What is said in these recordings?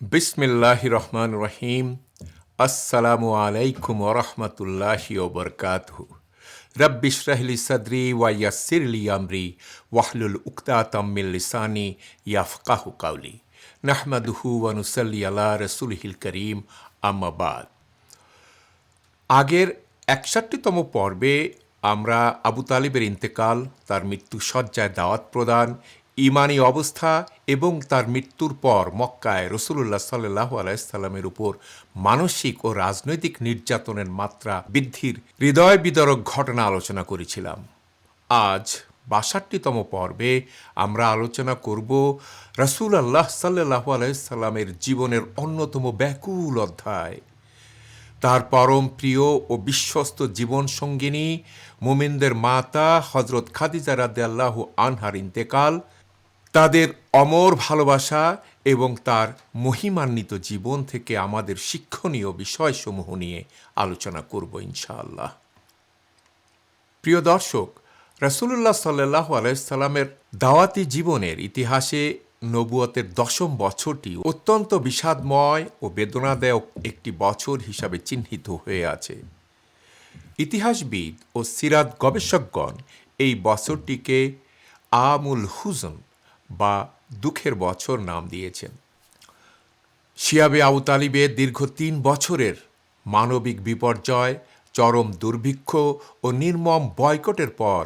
বিসমিল্লাহির রহমানির রহিম। আসসালামু আলাইকুম ওয়া রাহমাতুল্লাহি ওয়া বারাকাতুহু। রব্বি ইশরাহ লি সাদরি ওয়া ইয়াসসির লি আমরি ওয়াহলুল উকদাতাম মিন লিসানি ইয়াফকাহু কাওলি। নাহমাদুহু ওয়া নুসাল্লি আলা রাসূলিহিল কারীম, আম্মা বাদ। আগের ৬১তম পর্বে আমরা আবু তালিবের ইন্তেকাল, তার মৃত্যু শয্যায় দাওয়াত প্রদান, ঈমানী অবস্থা এবং তার মৃত্যুর পর মক্কায় রাসূলুল্লাহ সাল্লাল্লাহু আলাইহি সাল্লামের উপর মানসিক ও রাজনৈতিক নির্যাতনের মাত্রা বৃদ্ধির হৃদয় বিদারক ঘটনা আলোচনা করেছিলাম। আজ ৬২তম পর্বে আমরা আলোচনা করব রাসূলুল্লাহ সাল্লাল্লাহু আলাইহি সাল্লামের জীবনের অন্যতম ব্যাকুল অধ্যায়, তার পরম প্রিয় ও বিশ্বস্ত জীবন সঙ্গিনী মুমিনদের মাতা হযরত খাদিজা রাদিয়াল্লাহু আনহার ইন্তেকাল, তাদের অমর ভালোবাসা এবং তার মহিমান্বিত জীবন থেকে আমাদের শিক্ষণীয় বিষয়সমূহ নিয়ে আলোচনা করব ইনশাআল্লাহ। প্রিয় দর্শক, রাসূলুল্লাহ সাল্লাল্লাহু আলাইহি সাল্লামের দাওয়াতি জীবনের ইতিহাসে নবুয়তের ১০ম বছরটি অত্যন্ত বিষাদময় ও বেদনাদায়ক একটি বছর হিসাবে চিহ্নিত হয়ে আছে। ইতিহাসবিদ ও সিরাত গবেষকগণ এই বছরটিকে আমুল হুজন বা দুঃখের বছর নাম দিয়েছেন। শিয়াবে আবু তালিবের দীর্ঘ ৩ বছরের মানবিক বিপর্যয়, চরম দুর্ভিক্ষ ও নির্মম বয়কটের পর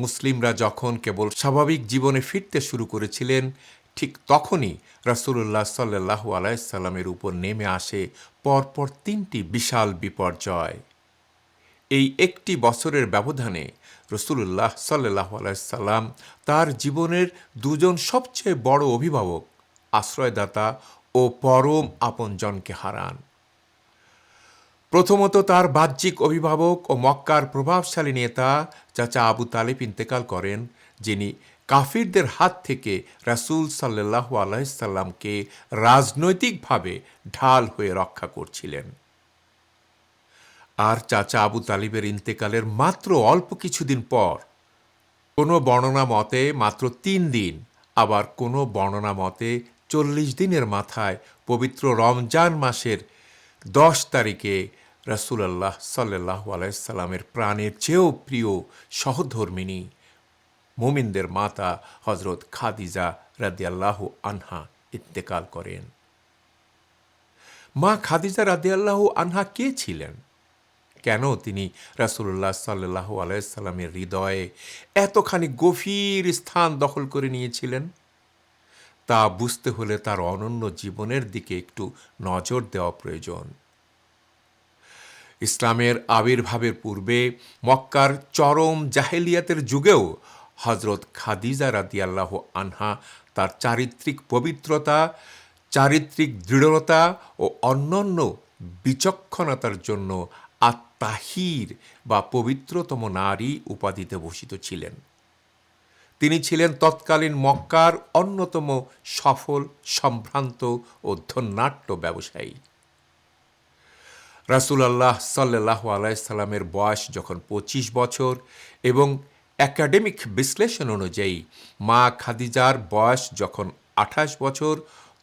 মুসলিমরা যখন কেবল স্বাভাবিক জীবনে ফিরতে শুরু করেছিলেন, ঠিক তখনই রাসূলুল্লাহ সাল্লাল্লাহু আলাইহি সাল্লামের উপর নেমে আসে পরপর ৩টি বিশাল বিপর্যয়। এই একটি বছরের ব্যবধানে রাসূলুল্লাহ সাল্লাল্লাহু আলাইহি সাল্লাম তার জীবনের দুজন সবচেয়ে বড় অভিভাবক, আশ্রয়দাতা ও পরম আপনজনকে হারান। প্রথমত তার বাহ্যিক অভিভাবক ও মক্কার প্রভাবশালী নেতা চাচা আবু তালিব ইন্তেকাল করেন, যিনি কাফিরদের হাত থেকে রাসূল সাল্লাল্লাহু আলাইহি সাল্লামকে রাজনৈতিকভাবে ঢাল হয়ে রক্ষা করছিলেন। আর চাচা আবু তালিবের ইন্তেকালের মাত্র অল্প কিছুদিন পর, কোনো বর্ণনা মতে মাত্র ৩ দিন, আবার কোনো বর্ণনা মতে ৪০ দিনের মাথায় পবিত্র রমজান মাসের ১০ তারিখে রাসূলুল্লাহ সাল্লাল্লাহু আলাইহি সাল্লামের প্রাণের চেয়েও প্রিয় সহধর্মিণী মুমিনদের মাতা হযরত খাদিজা রাদিয়াল্লাহু আনহা ইন্তেকাল করেন। মা খাদিজা রাদিয়াল্লাহু আনহা কে ছিলেন? কেন তিনি রাসূলুল্লাহ সাল্লাল্লাহু আলাইহি সাল্লামের হৃদয়ে এতখানি গভীর স্থান দখল করে নিয়েছিলেন? তা বুঝতে হলে তার অনন্য জীবনের দিকে একটু নজর দেওয়া প্রয়োজন। ইসলামের আবির্ভাবের পূর্বে মক্কার চরম জাহেলিয়াতের যুগেও হযরত খাদিজা রাদিয়াল্লাহু আনহা তার চারিত্রিক পবিত্রতা, চারিত্রিক দৃঢ়তা ও অনন্য বিচক্ষণতার জন্য আত-তাহির বা পবিত্রতম নারী উপাধিতে ভূষিত ছিলেন। তিনি ছিলেন তৎকালীন মক্কার অন্যতম সফল, সম্ভ্রান্ত ও ধন্যাঢ্য ব্যবসায়ী। রাসূলুল্লাহ সাল্লাল্লাহু আলাইহি সাল্লামের বয়স যখন ২৫ বছর এবং একাডেমিক বিশ্লেষণ অনুযায়ী মা খাদিজার বয়স যখন ২৮ বছর,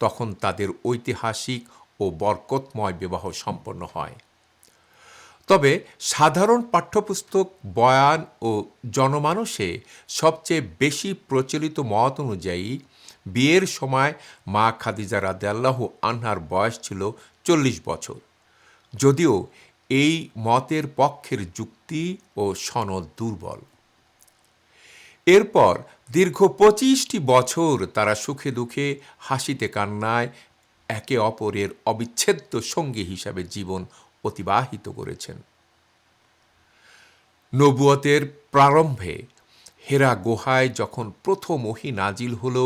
তখন তাদের ঐতিহাসিক ও বরকতময় বিবাহ সম্পন্ন হয়। তবে সাধারণ পাঠ্যপুস্তক, বয়ান ও জনমানসে সবচেয়ে বেশি প্রচলিত মত অনুযায়ী বিয়ের সময় মা খাদিজা রাদিয়াল্লাহু আনহার বয়স ছিল ৪০ বছর, যদিও এই মতের পক্ষের যুক্তি ও সনদ দুর্বল। এরপর দীর্ঘ ২৫টি বছর তারা সুখে দুঃখে, হাসিতে কান্নায় একে অপরের অবিচ্ছেদ্য সঙ্গী হিসাবে জীবন অতিবাহিত করেছেন। নবুয়তের প্রারম্ভে হেরা গুহায় যখন প্রথম ওহী নাজিল হলো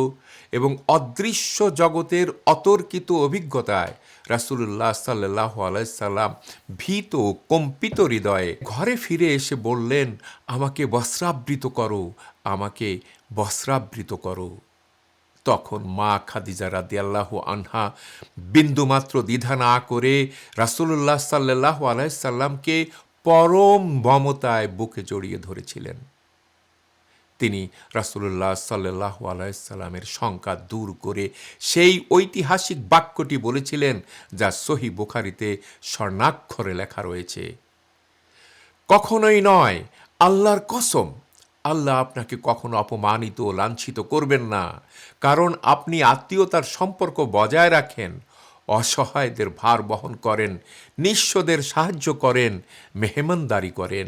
এবং অদৃশ্য জগতের অতর্কিত অভিজ্ঞতায় রাসূলুল্লাহ সাল্লাল্লাহু আলাইহি সাল্লাম ভীত ও কম্পিত হৃদয়ে ঘরে ফিরে এসে বললেন, আমাকে বস্ত্রাবৃত করো, আমাকে বস্ত্রাবৃত করো। তখন মা খাদিজা রাদিয়াল্লাহু আনহা বিন্দুমাত্র দ্বিধা না করে রাসূলুল্লাহ সাল্লাল্লাহু আলাইহি সাল্লামকে পরম মমতায় বুকে জড়িয়ে ধরেছিলেন। তিনি রাসূলুল্লাহ সাল্লাল্লাহু আলাইহি সাল্লামের শঙ্কা দূর করে সেই ঐতিহাসিক বাক্যটি বলেছিলেন, যা সহিহ বুখারীতে স্বর্ণাক্ষরে লেখা রয়েছে, কখনোই নয়, আল্লাহর কসম, আল্লাহ আপনাকে কখনো অপমানিত ও লাঞ্ছিত করবেন না, কারণ আপনি আত্মীয়তার সম্পর্ক বজায় রাখেন, অসহায়দের ভার বহন করেন, নিঃস্বদের সাহায্য করেন, মেহমানদারি করেন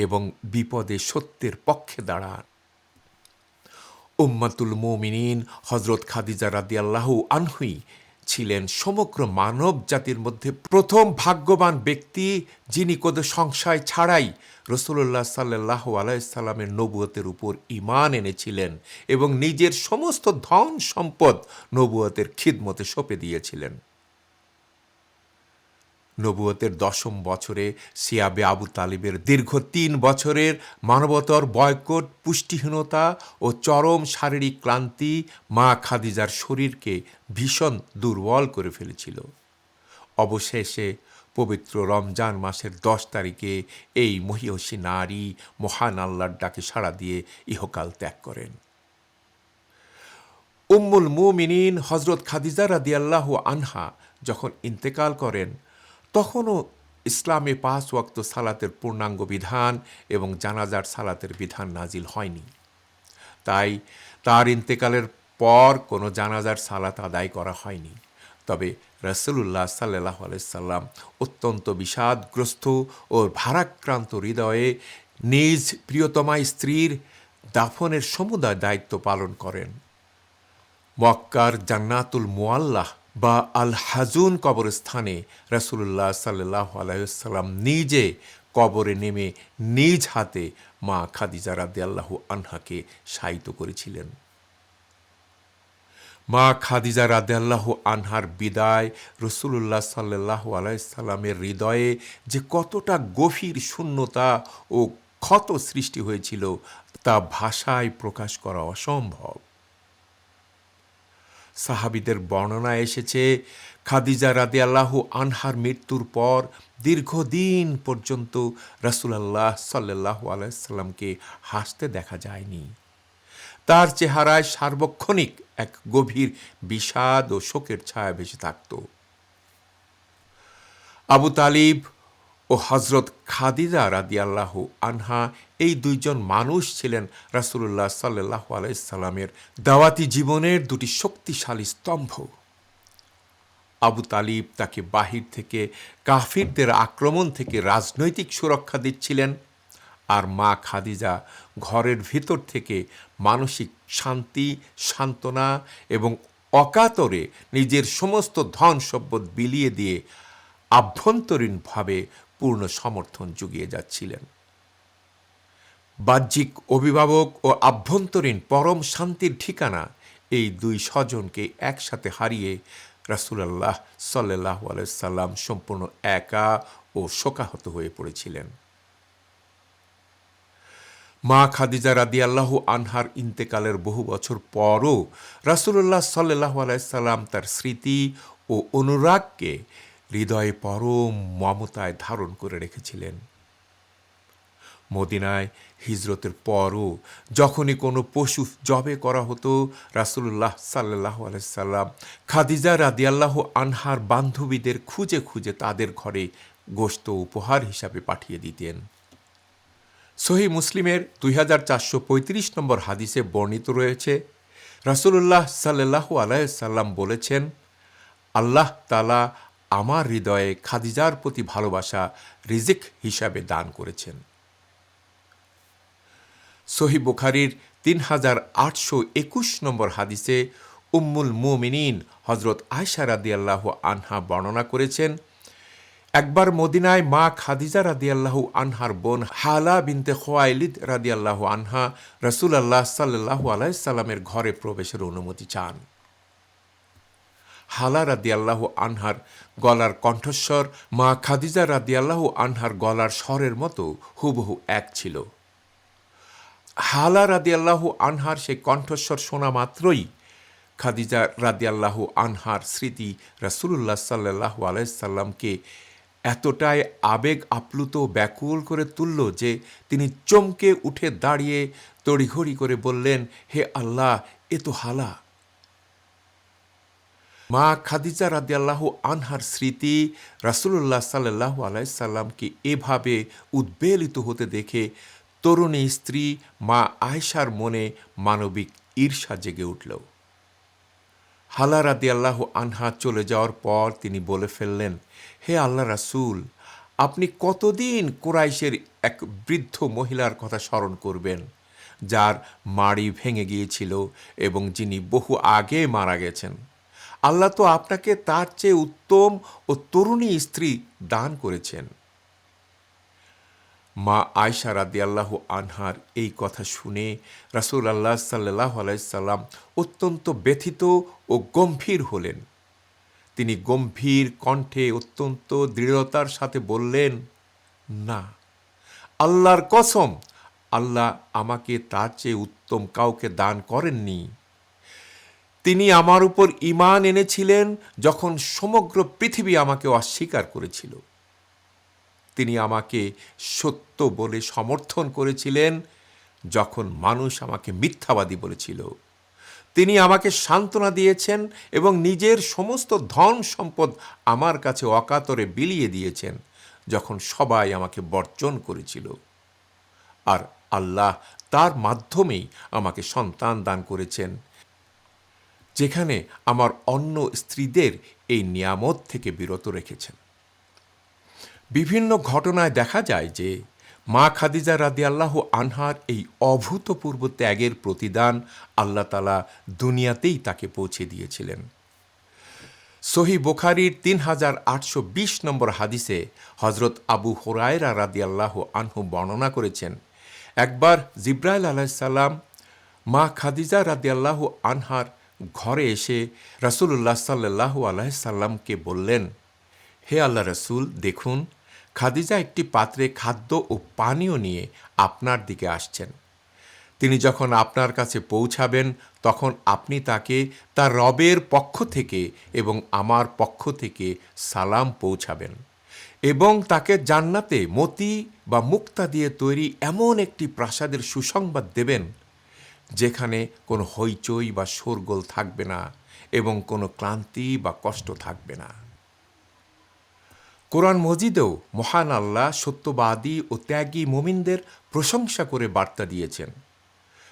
এবং বিপদে সত্যের পক্ষে দাঁড়ান। উম্মাতুল মুমিনিন হযরত খাদিজা রাদিয়াল্লাহু আনহুই ছিলেন সমগ্র মানব জাতির মধ্যে প্রথম ভাগ্যবান ব্যক্তি, যিনি কোনো সংশয় ছাড়াই রাসূলুল্লাহ সাল্লাল্লাহু আলাইহি সাল্লামের নবুয়তের উপর ঈমান এনেছিলেন এবং নিজের সমস্ত ধন সম্পদ নবুয়তের খিদমতে সঁপে দিয়েছিলেন। নবুয়তের ১০ম বছরে সিয়াবে আবু তালিবের দীর্ঘ ৩ বছরের মানবতর বয়কট, পুষ্টিহীনতা ও চরম শারীরিক ক্লান্তি মা খাদিজার শরীরকে ভীষণ দুর্বল করে ফেলেছিল। অবশেষে পবিত্র রমজান মাসের ১০ তারিখে এই মহিয়সী নারী মহান আল্লাহর ডাকে সাড়া দিয়ে ইহকাল ত্যাগ করেন। উম্মুল মুমিনিন হযরত খাদিজা রাদিয়াল্লাহু আনহা যখন ইন্তেকাল করেন, তখনও ইসলামে ৫ ওয়াক্ত সালাতের পূর্ণাঙ্গ বিধান এবং জানাজার সালাতের বিধান নাজিল হয়নি। তাই তার ইন্তেকালের পর কোনো জানাজার সালাত আদায় করা হয়নি। তবে রাসূলুল্লাহ সাল্লাল্লাহু আলাইহি সাল্লাম অত্যন্ত বিষাদগ্রস্ত ও ভারাক্রান্ত হৃদয়ে নিজ প্রিয়তমা স্ত্রীর দাফনের সমুদয় দায়িত্ব পালন করেন। মক্কার জান্নাতুল মুআল্লাহ বা আল হাজুন কবরস্থানে রাসূলুল্লাহ সাল্লাল্লাহু আলাইহি ওয়াসাল্লাম নিজে কবরে নেমে নিজ হাতে মা খাদিজা রাদিয়াল্লাহু আনহাকে শায়িত করেছিলেন। মা খাদিজা রাদিয়াল্লাহু আনহার বিদায় রাসূলুল্লাহ সাল্লাল্লাহু আলাইহি সাল্লামের হৃদয়ে যে কতটা গভীর শূন্যতা ও ক্ষত সৃষ্টি হয়েছিল, তা ভাষায় প্রকাশ করা অসম্ভব। সাহাবীদের বর্ণনায় এসেছে, খাদিজা রাদিয়াল্লাহু আনহার মৃত্যুর পর দীর্ঘদিন পর্যন্ত রাসূলুল্লাহ সাল্লাল্লাহু আলাইহি সাল্লামকে হাসতে দেখা যায়নি। তার চেহারায় সার্বক্ষণিক এক গভীর বিষাদ ও শোকের ছায়া ভেসে থাকত। আবু তালিব ও হযরত খাদিজা রাদিয়াল্লাহু আনহা এই দুইজন মানুষ ছিলেন রাসূলুল্লাহ সাল্লাল্লাহু আলাইহি সাল্লামের দাওয়াতি জীবনের দুটি শক্তিশালী স্তম্ভ। আবু তালিব তাকে বাহির থেকে কাফিরদের আক্রমণ থেকে রাজনৈতিক সুরক্ষা দিচ্ছিলেন, আর মা খাদিজা ঘরের ভিতর থেকে মানসিক শান্তি, সান্ত্বনা এবং অকাতরে নিজের সমস্ত ধন সম্পদ বিলিয়ে দিয়ে আভ্যন্তরীণভাবে পূর্ণ সমর্থন জুগিয়ে যাচ্ছিলেন। বাহ্যিক অভিভাবক ও আভ্যন্তরীণ পরম শান্তির ঠিকানা এই দুই স্বজনকে একসাথে হারিয়ে রাসূলুল্লাহ সাল্লাল্লাহু আলাইহি সাল্লাম সম্পূর্ণ একা ও শোকাহত হয়ে পড়েছিলেন। মা খাদিজা রাদিয়াল্লাহু আনহার ইন্তেকালের বহু বছর পরও রাসূলুল্লাহ সাল্লাল্লাহু আলাইহি সাল্লাম তার স্মৃতি ও অনুরাগকে হৃদয়ে পরম মমতায় ধারণ করে রেখেছিলেন। মদিনায় হিজরতের পরও যখনই কোনো পশু জবে করা হতো, রাসূলুল্লাহ সাল্লাল্লাহু আলাইহি সাল্লাম খাদিজা রাদিয়াল্লাহু আনহার বান্ধবীদের খুঁজে খুঁজে তাদের ঘরে গোশত উপহার হিসাবে পাঠিয়ে দিতেন। সহিহ মুসলিমের 2435 নম্বর হাদিসে বর্ণিত রয়েছে, রাসূলুল্লাহ সাল্লাল্লাহু আলাইহি সাল্লাম বলেছেন, আল্লাহ তাআলা আমার হৃদয়ে খাদিজার প্রতি ভালোবাসা রিজিক হিসাবে দান করেছেন। সহিহ বুখারীর 3821 নম্বর হাদিসে উম্মুল মুমিনিন হযরত আয়েশা রাদিয়াল্লাহু আনহা বর্ণনা করেছেন, একবার মদিনায় মা খাদিজা রাদিয়াল্লাহু আনহার বোন হালা বিনতে খুয়াইলিদ রাদিয়াল্লাহু আনহা রাসূলুল্লাহ সাল্লাল্লাহু আলাইহি সাল্লামের ঘরে প্রবেশের অনুমতি চান। হালা রাদিয়াল্লাহু আনহার গলার কণ্ঠস্বর মা খাদিজা রাদিয়াল্লাহু আনহার গলার স্বরের মতো হুবহু এক ছিল। হালা রাদিয়াল্লাহু আনহার সেই কণ্ঠস্বর শোনা মাত্রই খাদিজা রাদিয়াল্লাহু আনহার স্মৃতি রাসূলুল্লাহ সাল্লাল্লাহু আলাইহি সাল্লামকে এতটাই আবেগ আপ্লুত ব্যাকুল করে তুলল যে তিনি চমকে উঠে দাঁড়িয়ে তড়িঘড়ি করে বললেন, হে আল্লাহ, এ তো হালা। মা খাদিজা রাদিয়াল্লাহু আনহার স্মৃতি রাসূলুল্লাহ সাল্লাল্লাহু আলাইহি সাল্লামকে এভাবে উদ্বেলিত হতে দেখে তরুণী স্ত্রী মা আয়েশার মনে মানবিক ঈর্ষা জেগে উঠল। হালা রাদিয়াল্লাহু আনহা চলে যাওয়ার পর তিনি বলে ফেললেন, হে আল্লাহ রাসূল, আপনি কতদিন কুরাইশের এক বৃদ্ধ মহিলার কথা স্মরণ করবেন, যার মাড়ি ভেঙে গিয়েছিল এবং যিনি বহু আগে মারা গেছেন। আল্লাহ তো আপনাকে তার চেয়ে উত্তম ও তরুণী স্ত্রী দান করেছেন। মা আয়েশা রাদিয়াল্লাহু আনহার এই কথা শুনে রাসূলুল্লাহ সাল্লাল্লাহু আলাইহি সাল্লাম অত্যন্ত ব্যথিত ও গম্ভীর হলেন। তিনি গম্ভীর কণ্ঠে অত্যন্ত দৃঢ়তার সাথে বললেন, না, আল্লাহর কসম, আল্লাহ আমাকে তার চেয়ে উত্তম কাউকে দান করেননি। তিনি আমার উপর ঈমান এনেছিলেন যখন সমগ্র পৃথিবী আমাকে অস্বীকার করেছিল। তিনি আমাকে সত্য বলে সমর্থন করেছিলেন যখন মানুষ আমাকে মিথ্যাবাদী বলেছিল। তিনি আমাকে সান্ত্বনা দিয়েছেন এবং নিজের সমস্ত ধন সম্পদ আমার কাছে অকাতরে বিলিয়ে দিয়েছেন যখন সবাই আমাকে বর্জন করেছিল। আর আল্লাহ তার মাধ্যমেই আমাকে সন্তান দান করেছেন, যেখানে আমার অন্য স্ত্রীদের এই নিয়ামত থেকে বিরত রেখেছেন। বিভিন্ন ঘটনায় দেখা যায় যে মা খাদিজা রাদিয়াল্লাহু আনহার এই অভূতপূর্ব ত্যাগের প্রতিদান আল্লাহ তাআলা দুনিয়াতেই তাকে পৌঁছে দিয়েছিলেন। সহিহ বুখারীর 3820 নম্বর হাদিসে হযরত আবু হুরায়রা রাদিয়াল্লাহু আনহু বর্ণনা করেছেন, একবার জিবরাইল আলাইহিস সালাম মা খাদিজা রাদিয়াল্লাহু আনহার ঘরে এসে রাসূলুল্লাহ সাল্লাল্লাহু আলাইহি সাল্লামকে বললেন, হে আল্লাহ রাসূল, দেখুন, খাদিজা একটি পাত্রে খাদ্য ও পানীয় নিয়ে আপনার দিকে আসছেন। তিনি যখন আপনার কাছে পৌঁছাবেন তখন আপনি তাকে তার রবের পক্ষ থেকে এবং আমার পক্ষ থেকে সালাম পৌঁছাবেন এবং তাকে জান্নাতে মতি বা মুক্তা দিয়ে তৈরি এমন একটি প্রাসাদের সুসংবাদ দেবেন যেখানে কোনো হইচই বা শোরগোল থাকবে না এবং কোনো ক্লান্তি বা কষ্ট থাকবে না। কোরআন মজিদেও মহান আল্লাহ সত্যবাদী ও ত্যাগী মুমিনদের প্রশংসা করে বার্তা দিয়েছেন।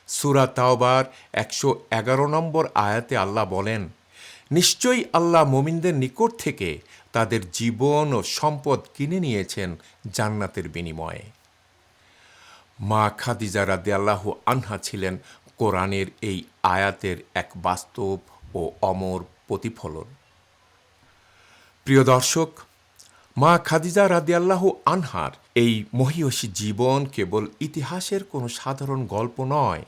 সূরা তাওবার 111 নম্বর আয়াতে আল্লাহ বলেন, নিশ্চয়ই আল্লাহ মুমিনদের নিকট থেকে তাদের জীবন ও সম্পদ কিনে নিয়েছেন জান্নাতের বিনিময়ে। মা খাদিজা রাদিয়াল্লাহু আনহা ছিলেন কোরআনের এই আয়াতের এক বাস্তব ও অমর প্রতিফলন। প্রিয় দর্শক, মা খাদিজা রাদিয়াল্লাহু আনহার এই মহীয়সী জীবন কেবল ইতিহাসের কোনো সাধারণ গল্প নয়,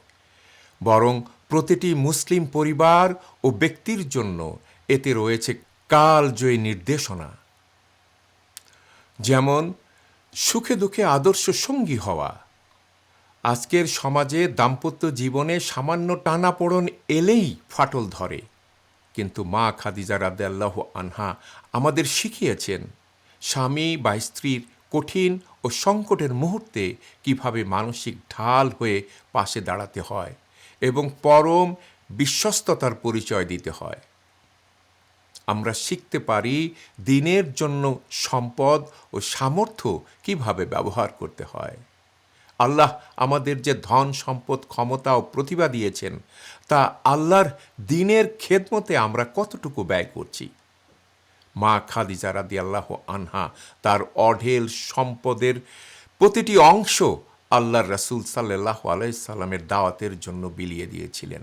বরং প্রতিটি মুসলিম পরিবার ও ব্যক্তির জন্য এতে রয়েছে কালজয়ী নির্দেশনা। যেমন সুখে দুঃখে আদর্শ সঙ্গী হওয়া। আজকের সমাজে দাম্পত্য জীবনে সামান্য টানাপোড়েন এলেই ফাটল ধরে, কিন্তু মা খাদিজা রাদিয়াল্লাহু আনহা আমাদের শিখিয়েছেন স্বামী বা স্ত্রীর কঠিন ও সংকটের মুহূর্তে কিভাবে মানসিক ঢাল হয়ে পাশে দাঁড়াতে হয় এবং পরম বিশ্বস্ততার পরিচয় দিতে হয়। আমরা শিখতে পারি দিনের জন্য সম্পদ ও সামর্থ্য কিভাবে ব্যবহার করতে হয়। আল্লাহ আমাদের যে ধন সম্পদ ক্ষমতা ও প্রতিভা দিয়েছেন তা আল্লাহর দ্বীনের খেদমতে আমরা কতটুকু ব্যয় করছি। মা খাদিজা রাদিয়াল্লাহু আনহা তার অঢেল সম্পদের প্রতিটি অংশ আল্লাহর রাসূল সাল্লাল্লাহু আলাইহি সাল্লামের দাওয়াতের জন্য বিলিয়ে দিয়েছিলেন।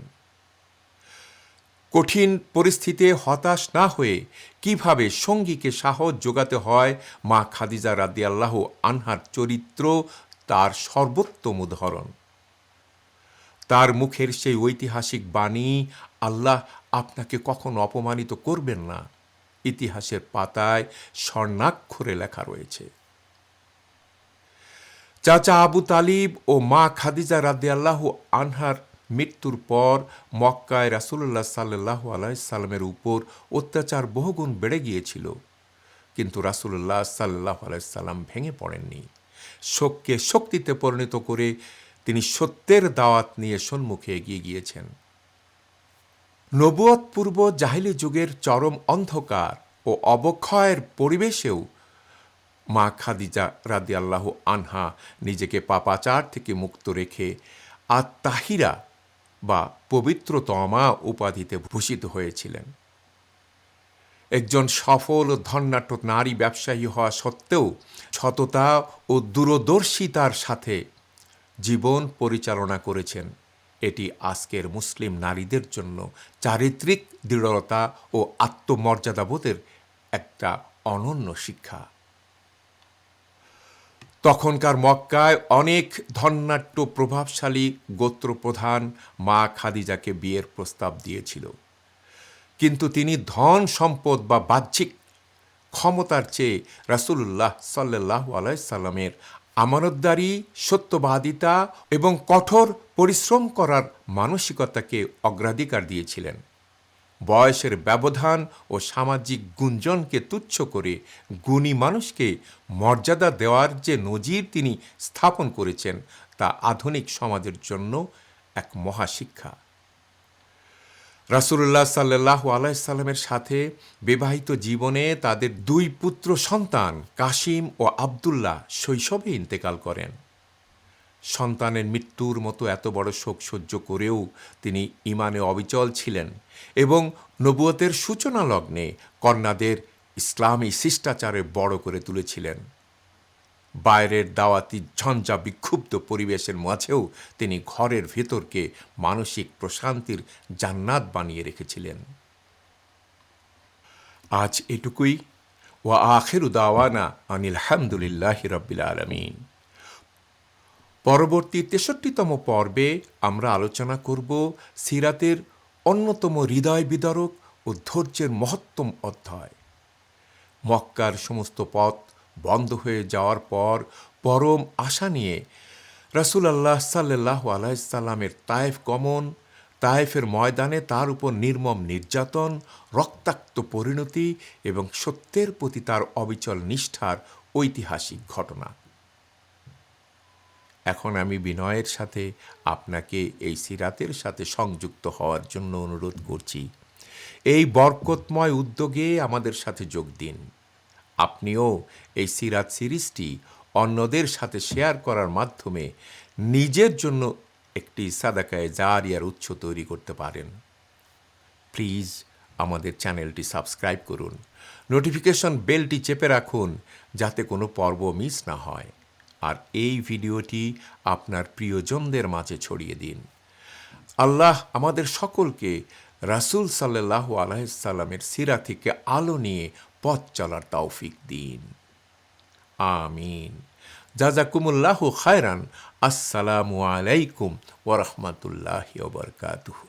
কঠিন পরিস্থিতিতে হতাশ না হয়ে কিভাবে সঙ্গীকে সাহস যোগাতে হয়, মা খাদিজা রাদিয়াল্লাহু আনহার চরিত্র তার সর্বোত্তম উদাহরণ। তার মুখের সেই ঐতিহাসিক বাণী, আল্লাহ আপনাকে কখনো অপমানিত করবেন না, ইতিহাসের পাতায় স্বর্ণাক্ষরে লেখা রয়েছে। চাচা আবু তালিব ও মা খাদিজা রাদিয়াল্লাহু আনহার মৃত্যুর পর মক্কায় রাসূলুল্লাহ সাল্লাল্লাহু আলাইহি সাল্লামের উপর অত্যাচার বহুগুণ বেড়ে গিয়েছিল, কিন্তু রাসূলুল্লাহ সাল্লাল্লাহু আলাইহি সাল্লাম ভেঙে পড়েননি। শোককে শক্তিতে পরিণত করে তিনি সত্যের দাওয়াত নিয়ে সম্মুখে এগিয়ে গিয়েছেন। নবুয়ত পূর্ব জাহিলি যুগের চরম অন্ধকার ও অবক্ষয়ের পরিবেশেও মা খাদিজা রাদিয়াল্লাহু আনহা নিজেকে পাপাচার থেকে মুক্ত রেখে আত-তাহিরা বা পবিত্রতমা উপাধিতে ভূষিত হয়েছিলেন। একজন সফল ও ধনাঢ্য নারী ব্যবসায়ী হওয়া সত্ত্বেও সততা ও দূরদর্শিতার সাথে জীবন পরিচালনা করেছেন। এটি আজকের মুসলিম নারীদের জন্য চারিত্রিক দৃঢ়তা ও আত্মমর্যাদাবোধের একটা অনন্য শিক্ষা। তখনকার মক্কায় অনেক ধনাঢ্য প্রভাবশালী গোত্রপ্রধান মা খাদিজাকে বিয়ের প্রস্তাব দিয়েছিল, কিন্তু তিনি ধন সম্পদ বা বাহ্যিক ক্ষমতার চেয়ে রাসূলুল্লাহ সাল্লাল্লাহু আলাইহি সাল্লামের আমানতদারি, সত্যবাদিতা এবং কঠোর পরিশ্রম করার মানসিকতাকে অগ্রাধিকার দিয়েছিলেন। বয়সের ব্যবধান ও সামাজিক গুঞ্জনকে তুচ্ছ করে গুণী মানুষকে মর্যাদা দেওয়ার যে নজির তিনি স্থাপন করেছেন তা আধুনিক সমাজের জন্য এক মহাশিক্ষা। রাসূলুল্লাহ সাল্লাল্লাহু আলাইহি সাল্লামের সাথে বিবাহিত জীবনে তাদের দুই পুত্র সন্তান কাসিম ও আব্দুল্লাহ শৈশবে ইন্তেকাল করেন। সন্তানের মৃত্যুর মতো এত বড় শোক সহ্য করেও তিনি ঈমানে অবিচল ছিলেন এবং নবুয়তের সূচনা লগ্নে কন্যাদের ইসলামী শিষ্টাচারে বড় করে তুলেছিলেন। বাইরের দাওয়াতি ঝঞ্ঝা বিক্ষুব্ধ পরিবেশের মাঝেও তিনি ঘরের ভেতরকে মানসিক প্রশান্তির জান্নাত বানিয়ে রেখেছিলেন। আজ এটুকুই। ওয়া আখিরু দাওয়ানা আনিল হামদুলিল্লাহি রাব্বিল আলামিন। পরবর্তী ৬৩তম পর্বে আমরা আলোচনা করব সিরাতের অন্যতম হৃদয় বিদারক ও ধৈর্যের মহত্তম অধ্যায়। মক্কার সমস্ত পথ বন্ধ হয়ে যাওয়ার পর পরম আশা নিয়ে রাসূলুল্লাহ সাল্লাল্লাহু আলাইহি সাল্লামের তায়েফ গমন, তায়েফের ময়দানে তার উপর নির্মম নির্যাতন, রক্তাক্ত পরিণতি এবং সত্যের প্রতি তার অবিচল নিষ্ঠার ঐতিহাসিক ঘটনা। এখন আমি বিনয়ের সাথে আপনাকে এই সিরাতের সাথে সংযুক্ত হওয়ার জন্য অনুরোধ করছি। এই বরকতময় উদ্যোগে আমাদের সাথে যোগ দিন। আপনিও এই সিরাত সিরিজটি অন্যদের সাথে শেয়ার করার মাধ্যমে নিজের জন্য একটি সাদাকায়ে জারিয়ার উৎস তৈরি করতে পারেন। প্লিজ আমাদের চ্যানেলটি সাবস্ক্রাইব করুন, নোটিফিকেশন বেলটি চেপে রাখুন যাতে কোনো পর্ব মিস না হয়, আর এই ভিডিওটি আপনার প্রিয়জনদের মাঝে ছড়িয়ে দিন। আল্লাহ আমাদের সকলকে রাসূল সাল্লাল্লাহু আলাইহি সাল্লামের সিরা থেকে আলো নিয়ে পথ চলার তৌফিক দিন। আমিন। জাযাকুমুল্লাহু খায়রান। আসসালামু আলাইকুম ওয়া রাহমাতুল্লাহি ওয়া বারাকাতুহু।